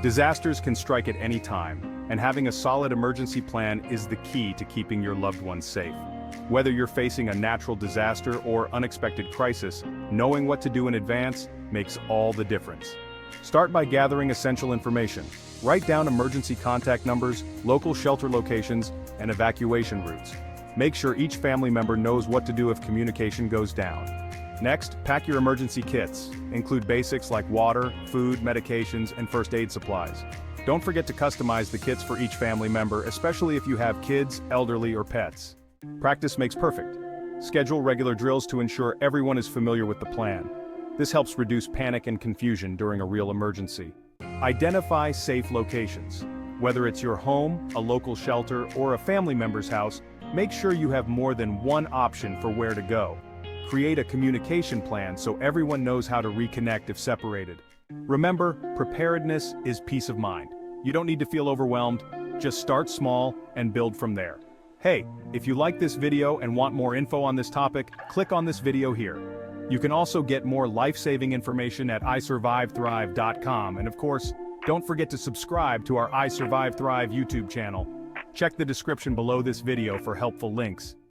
Disasters can strike at any time, and having a solid emergency plan is the key to keeping your loved ones safe. Whether you're facing a natural disaster or unexpected crisis, knowing what to do in advance makes all the difference. Start by gathering essential information. Write down emergency contact numbers, local shelter locations, and evacuation routes. Make sure each family member knows what to do if communication goes down. Next, pack your emergency kits. Include basics like water, food, medications, and first aid supplies. Don't forget to customize the kits for each family member, especially if you have kids, elderly, or pets. Practice makes perfect. Schedule regular drills to ensure everyone is familiar with the plan. This helps reduce panic and confusion during a real emergency. Identify safe locations. Whether it's your home, a local shelter, or a family member's house, make sure you have more than one option for where to go. Create a communication plan so everyone knows how to reconnect if separated. Remember, preparedness is peace of mind. You don't need to feel overwhelmed, just start small and build from there. Hey, if you like this video and want more info on this topic, click on this video here. You can also get more life-saving information at isurvivethrive.com, and of course, don't forget to subscribe to our I Survive Thrive YouTube channel. Check the description below this video for helpful links.